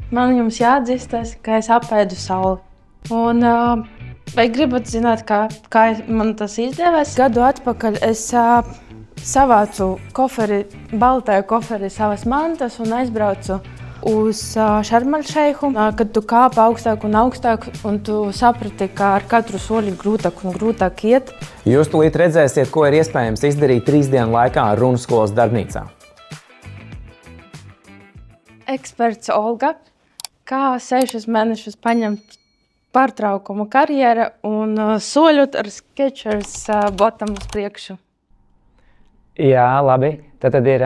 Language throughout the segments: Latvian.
Man jums jāatzīstas, ka es apēdu sauli. Un, vai gribat zināt, kā man tas izdevās? Gadu atpakaļ es savācu baltajā koferī savas mantas un aizbraucu uz Šarmaļšeihu. Kad tu kāpi augstāk un augstāk, un tu saprati, ka ar katru soli grūtāk un grūtāk iet. Jūs tūlīt redzēsiet, ko ir iespējams izdarīt 3 dienu laikā Runu skolas darbnīcā. Eksperts Olga, kā 6 mēnešus paņemt pārtraukumu karjera un soļot ar Skechers botam uz priekšu. Jā, labi. Tad ir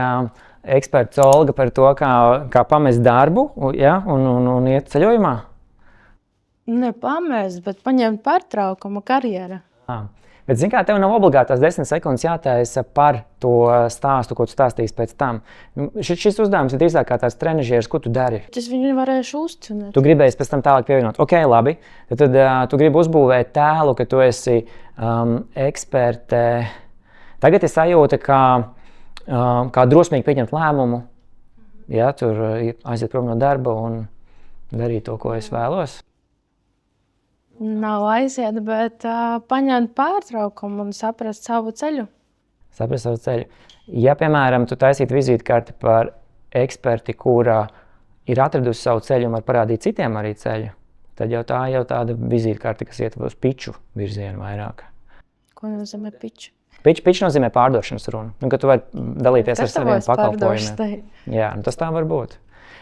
eksperts Olga par to, kā pamest darbu, ja, un iet ceļojumā? Ne pamest, bet paņemt pārtraukumu karjera. Bet, zini kā, tev nav obligāti tās 10 sekundes jātaisa par to stāstu, ko tu stāstīsi pēc tam. Šis uzdevums ir drīzāk kā tās trenažieris, ko tu dari. Es viņu varēšu uzcināt. Tu gribēji pēc tam tālāk pievienot. Ok, labi. Tad tu gribi uzbūvēt tēlu, ka tu esi eksperte. Tagad ir sajūta, kā drosmīgi pieņemt lēmumu. Ja, tur aiziet prom no darba un darīt to, ko es vēlos. Nav aiziet, bet paņemt pārtraukumu un saprast savu ceļu. Saprast savu ceļu. Ja, piemēram, tu taisītu vizītkarti par eksperti, kura ir atradusi savu ceļu un var parādīt citiem arī ceļu, tad jau tā jau tāda vizītkarte, kas iet uz piču virzienu vairāk. Ko nozīmē piču? Piču nozīmē pārdošanas runu. Un, ka tu vari dalīties ar saviem pakalpojumiem. Jā, tas tā var būt.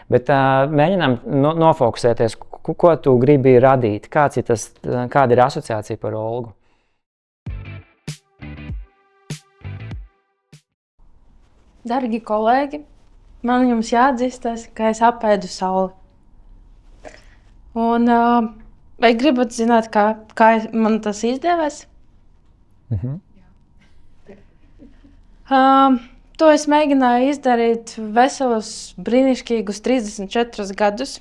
Bet mēģinām nofokusēties, ko tu gribi radīt, kāda ir asociācija par Olgu. Dargi kolēģi, man jums jāatzīstas, ka es apēdu sauli. Un, vai gribat zināt, kā man tas izdevās? To es mēģināju izdarīt veselus, brīnišķīgus 34 gadus.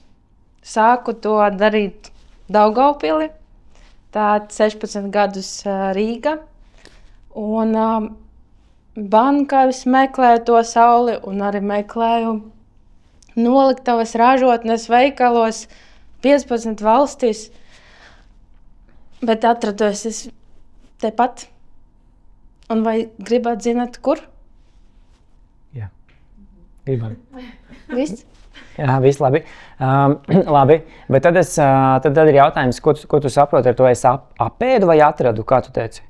Sāku to darīt Daugavpili, tātad 16 gadus Rīga. Un bankās meklēju to sauli un arī meklēju noliktavas ražotnes veikalos 15 valstīs. Bet atrados es tepat. Un vai gribat zināt, kur? Jā, gribam. Viss? Jā, viss labi. Labi, bet tad ir jautājums, ko tu saproti ar to, es apēdu vai atradu, kā tu teici?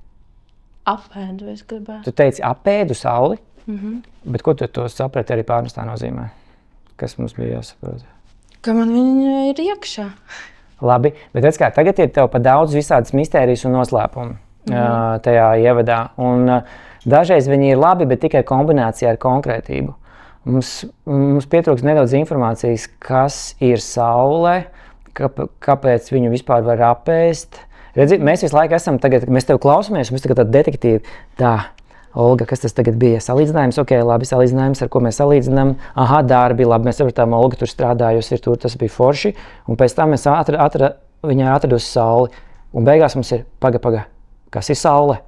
Apēdu es gribēju. Tu teici apēdu sauli, bet ko tu to saprati arī pārnestā nozīmē? Kas mums bija jāsaprot? Ka man viņa ir iekšā. Labi, bet redz kā, tagad ir tev pa daudz visādas mistērijas un noslēpumu tajā ievadā. Un dažreiz viņi ir labi, bet tikai kombinācijā ar konkrētību. Mums pietrūkst nedaudz informācijas, kas ir saule, kāpēc viņu vispār var apēst. Redzi, mēs visu laiku esam tagad, mēs tev klausamies, mēs tagad tādi detektīvi. Tā, Olga, kas tas tagad bija? Salīdzinājums, ok, labi, salīdzinājums, ar ko mēs salīdzinām. Aha, darbi, labi, mēs sapratām, Olga tur strādājusi, ir tur, tas bija forši. Un pēc tam mēs viņai atradusi sauli. Un beigās mums ir, paga, kas ir saule?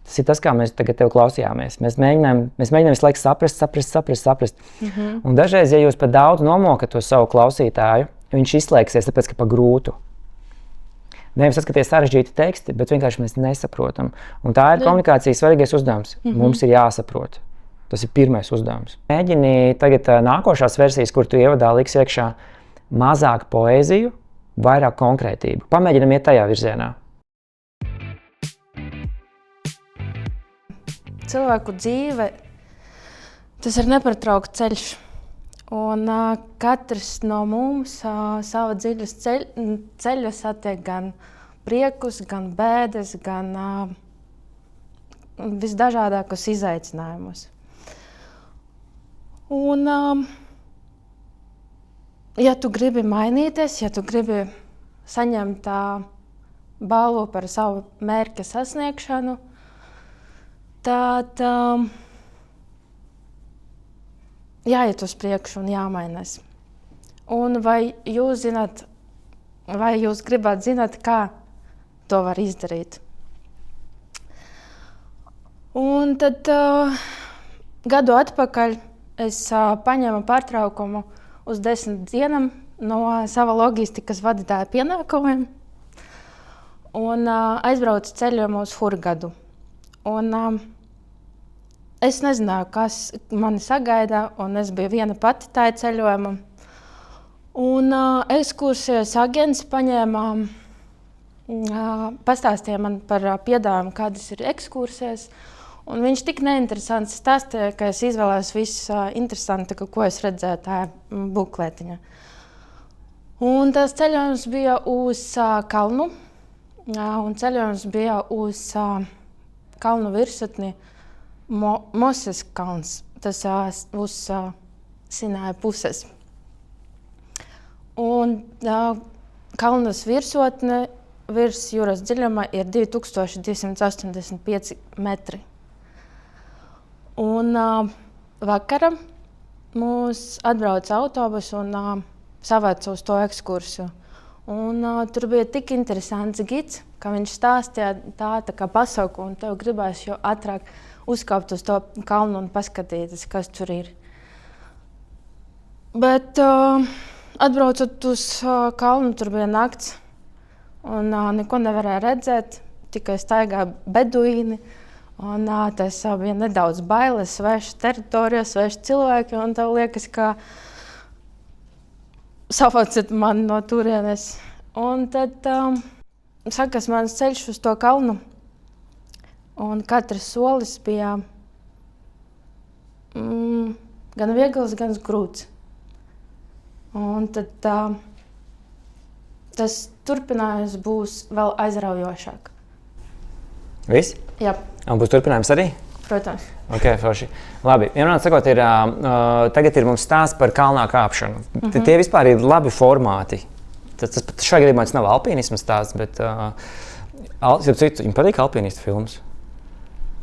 Tas ir tas, kā mēs tagad tev klausījāmies. Mēs mēģinām visu laiku saprast. Un dažreiz, ja jūs pa daudz nomokat to savu klausītāju, viņš izslēgsies, tāpēc, ka pa grūtu. Nevis tas, ka tie sarežģīti teksti, bet vienkārši mēs nesaprotam. Un tā ir komunikācijas svarīgais uzdevums. Mums ir jāsaprot. Tas ir pirmais uzdevums. Mēģini tagad nākošās versijas, kur tu ievadā liksi iekšā mazāk poēziju, vairāk konkrētību. Pamēģinam iet tajā virzienā. Cilvēku dzīve, tas ir nepārtraukts ceļš. Un katrs no mums sava dziļas ceļa satiek gan priekus, gan bēdas, gan visdažādākos izaicinājumus. Un, ja tu gribi mainīties, ja tu gribi saņemt balvu par savu mērķa sasniegšanu, tad jāiet uz priekšu un jāmainās. Un vai jūs gribat zināt, kā to var izdarīt? Un tad gadu atpakaļ es paņēmu pārtraukumu uz 10 dienām no sava loģistikas vadītāja pienākumiem un aizbraucu ceļojumu uz Hurgadu. Un, es nezināju, kas mani sagaida, un es biju viena pati tajā ceļojumā. Un ekskursijas agents pastāstīja man par piedāvājumu, kādas ir ekskursijas. Un viņš tik neinteresanti stāstīja, ka es izvēlējos visu interesantu, ko es redzēju tajā bukletiņā. Un tas ceļojums bija uz kalnu, un ceļojums bija uz kalnu virsotni Moses kalns, tas uz Sināja puses. Un kalnas virsotne virs jūras dziļuma ir 2285 metri. Un vakara mūs atbrauca autobus un savāca uz to ekskursiju. Un tur bija tik interesants gids, ka viņš stāstīja tā kā pasauku, un tev gribēs jau ātrāk uzkāpt uz to kalnu un paskatīties, kas tur ir. Bet atbraucot uz kalnu, tur bija nakts, un neko nevarēja redzēt, tikai staigāja beduīni. Un tas bija nedaudz bailes, sveša teritorija, sveši cilvēki, un tev liekas, ka savāciet mani no turienes. Un tad sākas mans ceļš uz to kalnu, un katrs solis bija gan viegls, gan grūts. Un tad tas turpinājums būs vēl aizraujošāk. Viss? Jā. Un būs turpinājums arī? Protams. Ok, forši. Labi, vienmēr sakot, tagad ir mums stāsts par kalnā kāpšanu. Tie vispār ir labi formāti. Tas pat šajā gadījumā nav alpīnisma stāsts, bet viņam patīk alpīnistu filmas.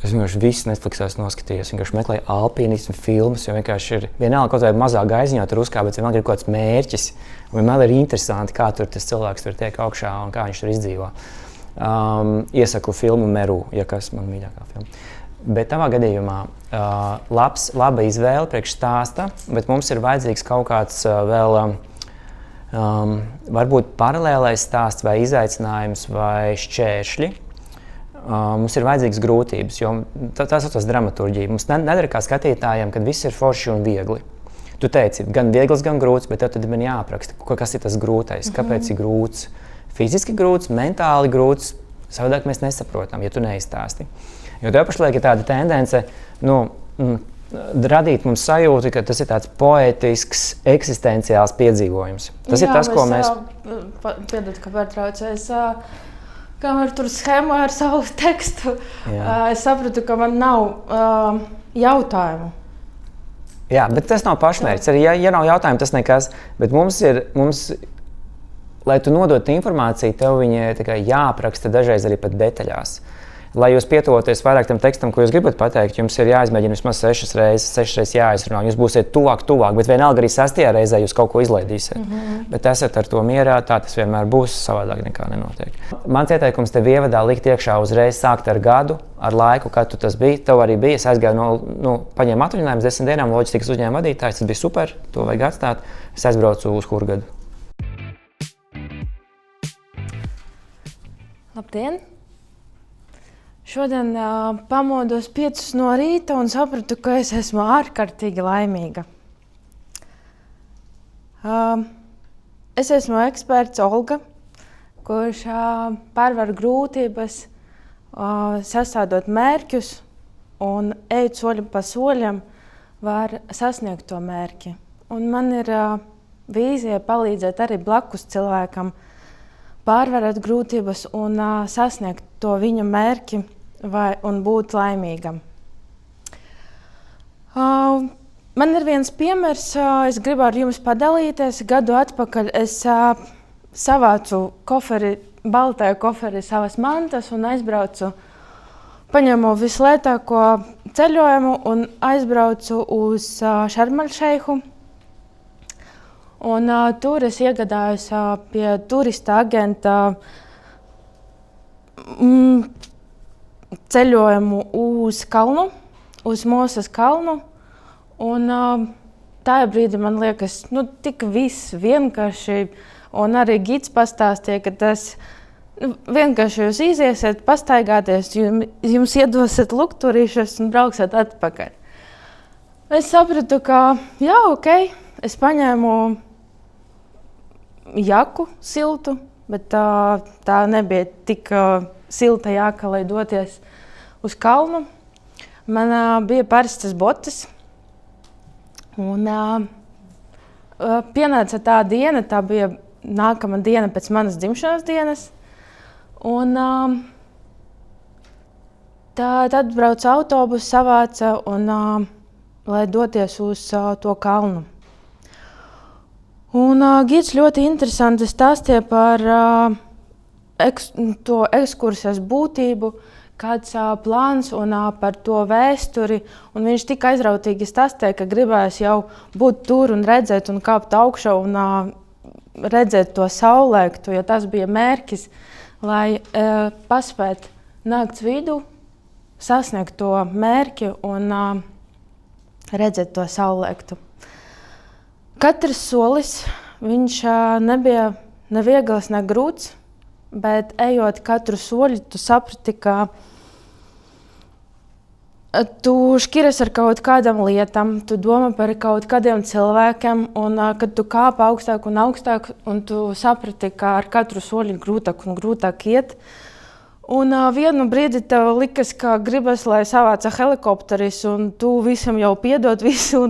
Es vienkārši visu Netflixā noskatījos, vienkārši meklēju alpīnismu filmas, jo vienkārši ir vienalga kaut vai mazā gaiziņā tur uzkāpt, bet vienalga ir kaut kāds mērķis. Un vienmēr ir interesanti, kā tur tas cilvēks tur tiek augšā un kā viņš tur izdzīvo. Iesaku filmu Meru, ja kas man mīļākā filma. Bet tavā gadījumā laba izvēle priekš stāsta, bet mums ir vajadzīgs kaut kāds vēl varbūt paralēlais stāsts vai izaicinājums vai šķēršļi. Mums ir vajadzīgas grūtības, jo tā saucas dramaturģija. Mums nedara kā skatītājiem, kad viss ir forši un viegli. Tu teici, gan viegls, gan grūts, bet tev tad man jāapraksta, kas ir tas grūtais, kāpēc ir grūts. Fiziski grūts, mentāli grūts, savādāk mēs nesaprotam, ja tu neizstāsti. Jo tev pašlaik ir tāda tendence radīt mums sajūtu, ka tas ir tāds poētisks, eksistenciāls piedzīvojums. Tas ir tas, ko mēs... Piedod, ka pārtraucēs. Kamēr tur schēmā ar savu tekstu, es sapratu, ka man nav jautājumu. Jā, bet tas nav pašmērķis. Arī, ja nav jautājumu, tas nekas. Bet mums lai tu nodotu informāciju, tev viņa jāapraksta dažreiz arī pat detaļās. Lai jūs pietuvoties vairāk tam tekstam, ko jūs gribat pateikt, jums ir jāizmēģina vismaz 6 reizes jāizrunā. Jūs būsiet tuvāk, bet vienalga arī 6. reizē jūs kaut ko izlaidīsiet. Bet esat ar to mierā, tā tas vienmēr būs, savādāk nekā nenotiek. Mans ieteikums tev ievadā likt iekšā uzreiz sākt ar gadu, ar laiku, kad tu tas biji. Tev arī bija, es aizgāju paņēmu atvaļinājumus 10 dienām, loģistikas uzņēmuma vadītājs, tas bija super, to vajag atstāt. Es aizbraucu uz Hurgadu. Labdien! Šodien pamodos 5 no rīta un sapratu, ka es esmu ārkārtīgi laimīga. Es esmu eksperts Olga, kurš pārvar grūtības, sastādot mērķus un ejot soļu pa soļam, var sasniegt to mērķi. Un man ir vīzija palīdzēt arī blakus cilvēkam pārvarēt grūtības un sasniegt to viņa mērķi un būt laimīgam. Man ir viens piemērs, es gribu ar jums padalīties. Gadu atpakaļ es savācu baltāju koferi savas mantas un aizbraucu, paņēmu vislētāko ceļojumu un aizbraucu uz Šarmaļšeihu. Un tur es iegādājos pie turista agenta ceļojumu uz kalnu, uz Moses kalnu. Un tajā brīdī man liekas, tik viss vienkārši, un arī gids pastāstīja, ka tas vienkārši jūs iziesiet, pastaigāties, jums iedosiet lukturīšus un brauksiet atpakaļ. Es sapratu, ka jā, ok, es paņēmu jaku siltu, bet tā nebija tik silta jaka, lai doties uz kalnu. Man bija parastas botas, un pienāca tā diena, tā bija nākamā diena pēc manas dzimšanas dienas, un tad brauca autobusu, savāca, un, lai doties uz to kalnu. Un gids ļoti interesanti stāstīja par to ekskursijas būtību, kāds plāns un par to vēsturi. Un viņš tik aizrautīgi stāstīja, ka gribējās jau būt tur un redzēt un kāpt augšā un redzēt to saulēktu, jo tas bija mērķis, lai paspēt nakts vidū, sasniegt to mērķi un redzēt to saulēktu. Katrs solis, viņš nebija ne viegls, ne grūts, bet ejot katru soļu, tu saprati, ka tu šķiras ar kaut kādām lietām, tu domā par kaut kādiem cilvēkiem, un kad tu kāp augstāk un augstāk, un tu saprati, ka ar katru soļu grūtāk un grūtāk iet. Un vienu brīdi tev likas, ka gribas, lai savāca helikopteris, un tu visam jau piedod visu,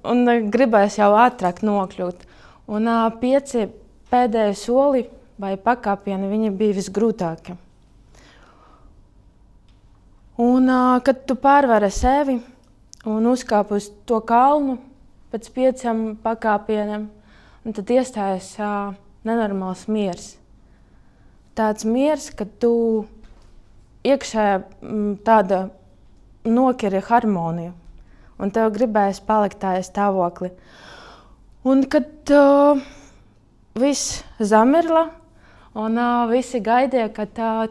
un gribēs jau ātrāk nokļūt. Un 5 pēdējie soli vai pakāpieni, viņi bija visgrūtākie. Un, kad tu pārvari sevi un uzkāp uz to kalnu pēc 5 pakāpieniem, tad iestājas nenormāls miers. Tāds miers, ka tu iekšē tāda nokeri harmoniju, un tev gribējas palikt tajā stāvoklī. Un kad viss zamirla, un visi gaidīja, ka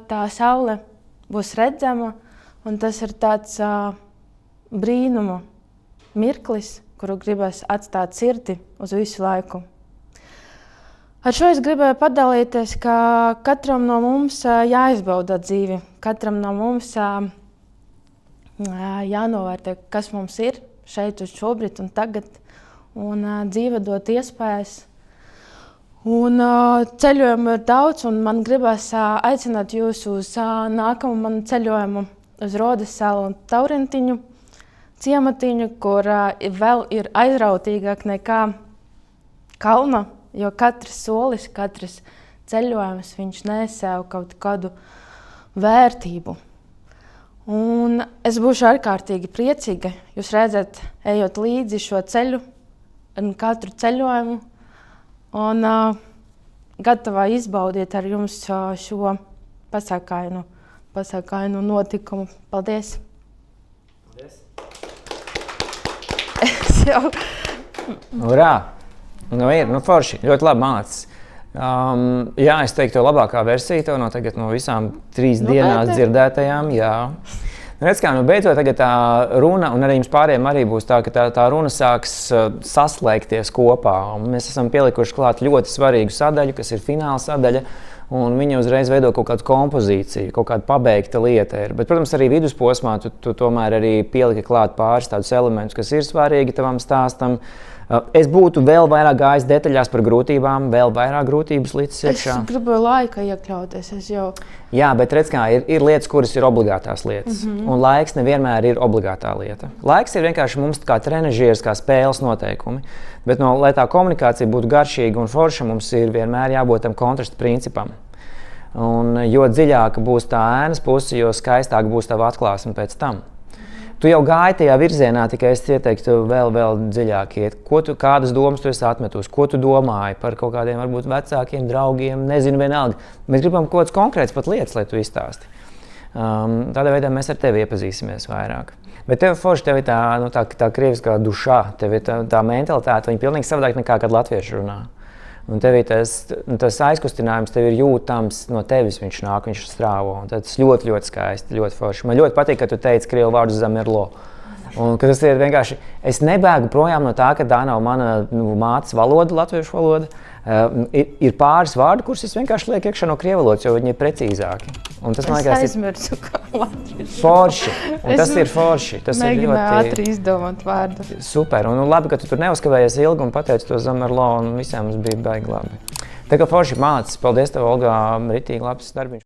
tā saule būs redzama, un tas ir tāds brīnuma mirklis, kuru gribas atstāt sirdi uz visu laiku. Ar šo es gribēju padalīties, ka katram no mums jāizbauda dzīvi, katram no mums jānovērtē, kas mums ir šeit uz šobrīd un tagad, un dzīve dot iespējas. Un ceļojumu ir daudz, un man gribas aicināt jūs uz nākamu manu ceļojumu uz Rodes salu un Taurentiņu ciematiņu, kur vēl ir aizrautīgāk nekā kalna, jo katrs solis, katrs ceļojums, viņš nesēv kaut kādu vērtību. Un es būšu ārkārtīgi priecīga, jūs redzat, ejot līdzi šo ceļu un katru ceļojumu, un gatavā izbaudīt ar jums šo pasakainu notikumu. Paldies! Paldies! Es jau... Urā! Forši, ļoti labi mācis. Jā, es teiktu, labākā versija tev no visām 3 dienās dzirdētajām, jā. Redz kā, beidzot tagad tā runa, un arī jums pārējiem arī būs tā, ka tā runa sāks saslēgties kopā. Un mēs esam pielikuši klāt ļoti svarīgu sadaļu, kas ir fināla sadaļa, un viņa uzreiz veido kaut kādu kompozīciju, kaut kāda pabeigta lieta ir. Bet, protams, arī vidusposmā tu tomēr arī pieliki klāt pāris tādus elementus, kas ir svarīgi tavam stāstam. Es būtu vēl vairāk gājis detaļās par grūtībām, vēl vairāk grūtības līdz iekšā. Es gribu laika iekļauties, Jā, bet redz kā, ir lietas, kuras ir obligātās lietas, un laiks nevienmēr ir obligātā lieta. Laiks ir vienkārši mums kā trenažieris, kā spēles noteikumi, bet lai tā komunikācija būtu garšīga un forša, mums ir vienmēr jābūt tam kontrasta principam. Un jo dziļāka būs tā ēnas puse, jo skaistāk būs tava atklāsme pēc tam. Tu jau gāji tajā virzienā, tikai es ieteiktu vēl dziļāk iet. Kādas domas tu esi atmetusi? Ko tu domāji par kaut kādiem varbūt vecākiem, draugiem? Nezinu, vienalga. Mēs gribam kaut kāds konkrēts pat lietas, lai tu izstāsti. Tādā veidā mēs ar tevi iepazīsimies vairāk. Bet tev forši, tev ir tā krieviskā dušā, tev ir tā mentalitāte, viņa pilnīgi savādāk nekā, kad latvieši runā. Un tev ir tas aizkustinājums, tev ir jūtams no tevis, viņš nāk, viņš strāvo. Un tas ļoti, ļoti skaisti, ļoti forši. Man ļoti patīk, ka tu teici krievu vārdu zamirlo. Un tas ir vienkārši, es nebēgu projām no tā, ka tā nav mana mātes valoda, latviešu valoda. Ir pāris vārdi, kurus es vienkārši lieku iekšā no krievu valodas, jo viņi ir precīzāki. Un tas, man liekas, aizmirsu, kā latviešu. Forši. Un tas ir forši. Tas ir mēģināju ātri izdomāt vārdu. Super. Un labi, ka tu tur neuzkavējies ilgi un pateici to Zamerlo, un visiem mums bija baigi labi. Tā kā forši mācis. Paldies tev, Olga, ritīgi labs darbiņš.